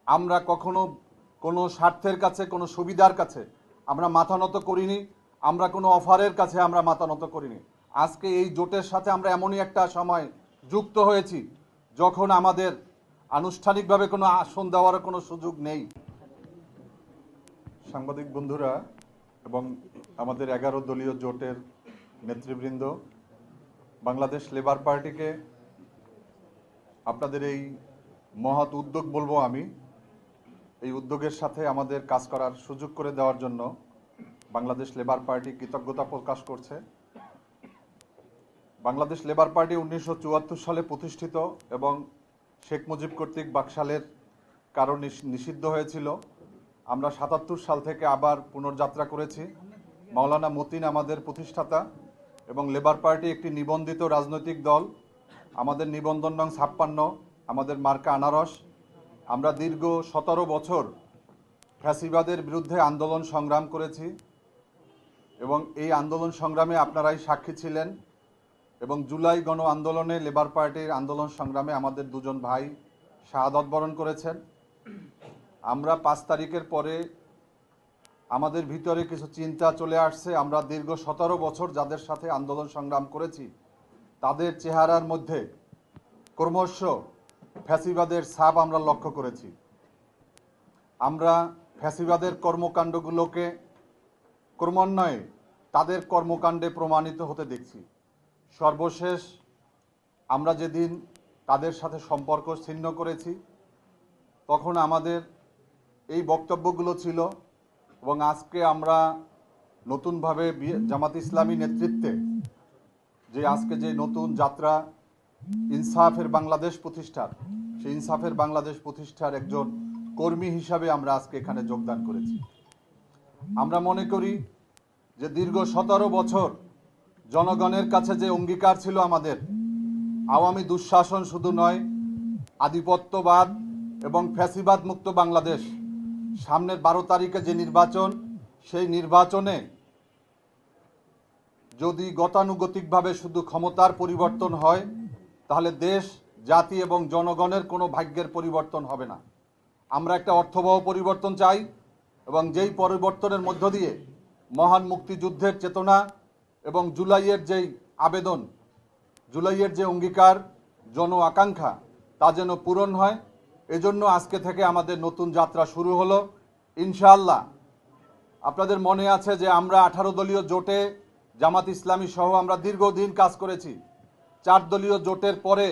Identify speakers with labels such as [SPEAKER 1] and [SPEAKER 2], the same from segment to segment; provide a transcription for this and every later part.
[SPEAKER 1] আমরা কখনো কোনো স্বার্থের কাছে, কোনো সুবিধার কাছে আমরা মাথা নত করিনি, আমরা কোনো অফারের কাছে আমরা মাথা নত করিনি। আজকে এই জোটের সাথে আমরা এমনই একটা সময় যুক্ত হয়েছি যখন আমাদের আনুষ্ঠানিকভাবে কোনো আসন দেওয়ার কোনো সুযোগ নেই। সাংবাদিক বন্ধুরা এবং আমাদের 11 দলীয় জোটের নেতৃবৃন্দ, বাংলাদেশ লেবার পার্টিকে আপনাদের এই মহৎ উদ্যোগ বলবো আমি, এই উদ্যোগের সাথে আমাদের কাজ করার সুযোগ করে দেওয়ার জন্য বাংলাদেশ লেবার পার্টি কৃতজ্ঞতা প্রকাশ করছে। বাংলাদেশ লেবার পার্টি 1974 সালে প্রতিষ্ঠিত এবং শেখ মুজিব কর্তৃক বাকশালের কারণ নিষিদ্ধ হয়েছিল। আমরা 77 সাল থেকে আবার পুনর্যাত্রা করেছি। মাওলানা মতিন আমাদের প্রতিষ্ঠাতা এবং লেবার পার্টি একটি নিবন্ধিত রাজনৈতিক দল। আমাদের নিবন্ধন নং 56, আমাদের মার্কা আনারস। আমরা দীর্ঘ 17 বছর ফ্যাসিবাদের বিরুদ্ধে আন্দোলন সংগ্রাম করেছি এবং এই আন্দোলন সংগ্রামে আপনারাই সাক্ষী ছিলেন। এবং জুলাই গণ আন্দোলনে লেবার পার্টির আন্দোলন সংগ্রামে আমাদের দুজন ভাই শাহাদত বরণ করেছেন। আমরা 5 তারিখের পরে আমাদের ভিতরে কিছু চিন্তা চলে আসছে। আমরা দীর্ঘ 17 বছর যাদের সাথে আন্দোলন সংগ্রাম করেছি তাদের চেহারার মধ্যে ক্রমশ ফ্যাসিবাদের ছাপ আমরা লক্ষ্য করেছি। আমরা ফ্যাসিবাদের কর্মকাণ্ডগুলোকে ক্রমান্বয়ে তাদের কর্মকাণ্ডে প্রমাণিত হতে দেখছি। সর্বশেষ আমরা যেদিন তাদের সাথে সম্পর্ক ছিন্ন করেছি তখন আমাদের এই বক্তব্যগুলো ছিল এবং আজকে আমরা নতুনভাবে জামাত ইসলামী নেতৃত্বে যে আজকে যে নতুন যাত্রা ইনসাফের বাংলাদেশ প্রতিষ্ঠার, সেই ইনসাফের বাংলাদেশ প্রতিষ্ঠার একজন কর্মী হিসাবে আমরা আজকে এখানে যোগদান করেছি। আমরা মনে করি যে দীর্ঘ 17 বছর জনগণের কাছে যে অঙ্গীকার ছিল আমাদের, আওয়ামী দুঃশাসন শুধু নয়, আধিপত্যবাদ এবং ফ্যাসিবাদ মুক্ত বাংলাদেশ। সামনের 12 তারিখে যে নির্বাচন, সেই নির্বাচনে যদি গতানুগতিকভাবে শুধু ক্ষমতার পরিবর্তন হয় তাহলে দেশ, জাতি এবং জনগণের কোনো ভাগ্যের পরিবর্তন হবে না। আমরা একটা অর্থবহ পরিবর্তন চাই এবং যেই পরিবর্তনের মধ্য দিয়ে মহান মুক্তিযুদ্ধের চেতনা এবং জুলাইয়ের যেই আবেদন, জুলাইয়ের যে অঙ্গীকার, জন আকাঙ্ক্ষা, তা যেন পূরণ হয়। এজন্য আজকে থেকে আমাদের নতুন যাত্রা শুরু হলো ইনশাআল্লাহ। আপনাদের মনে আছে যে আমরা 18 দলীয় জোটে জামাত ইসলামী সহ আমরা দীর্ঘদিন কাজ করেছি। 4 দলীয় জোটের পরে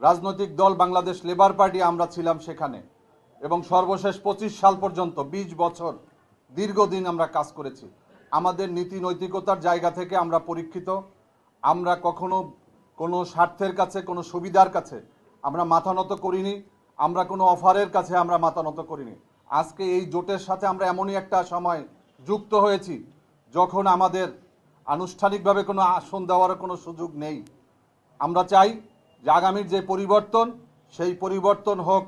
[SPEAKER 1] রাজনৈতিক দল বাংলাদেশ লেবার পার্টি আমরা ছিলাম সেখানে এবং সর্বশেষ 25 সাল পর্যন্ত 20 বছর দীর্ঘদিন আমরা কাজ করেছি। আমাদের নীতি নৈতিকতার জায়গা থেকে আমরা পরীক্ষিত। আমরা কখনো কোনো স্বার্থের কাছে, কোনো সুবিধার কাছে আমরা মাথা নত করিনি, আমরা কোনো অফারের কাছে আমরা মাথা নত করিনি। আজকে এই জোটের সাথে আমরা এমনই একটা সময় যুক্ত হয়েছি যখন আমাদের আনুষ্ঠানিকভাবে কোনো আসন দেওয়ার কোনো সুযোগ নেই। আমরা চাই যে আগামীর যে পরিবর্তন, সেই পরিবর্তন হোক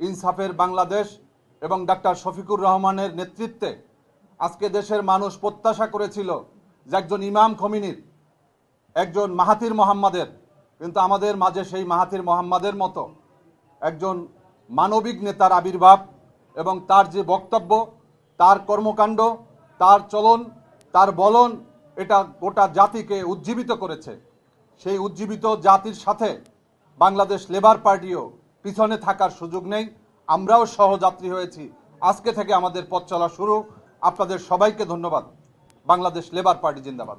[SPEAKER 1] ইনসাফের বাংলাদেশ এবং ডাক্তার শফিকুর রহমানের নেতৃত্বে। আজকে দেশের মানুষ প্রত্যাশা করেছিল যে একজন ইমাম খমিনির, একজন মাহাথির মোহাম্মদের, কিন্তু আমাদের মাঝে সেই মাহাথির মোহাম্মদের মতো একজন মানবিক নেতার আবির্ভাব এবং তার যে বক্তব্য, তার কর্মকাণ্ড, তার চলন, তার বলন, এটা গোটা জাতিকে উজ্জীবিত করেছে। সেই উজ্জীবিত জাতির সাথে বাংলাদেশ লেবার পার্টিও পিছনে থাকার সুযোগ নেই। আমরাও সহযাত্রী হয়েছি। আজকে থেকে আমাদের পথ চলা শুরু। আপনাদের সবাইকে ধন্যবাদ। বাংলাদেশ লেবার পার্টি জিন্দাবাদ।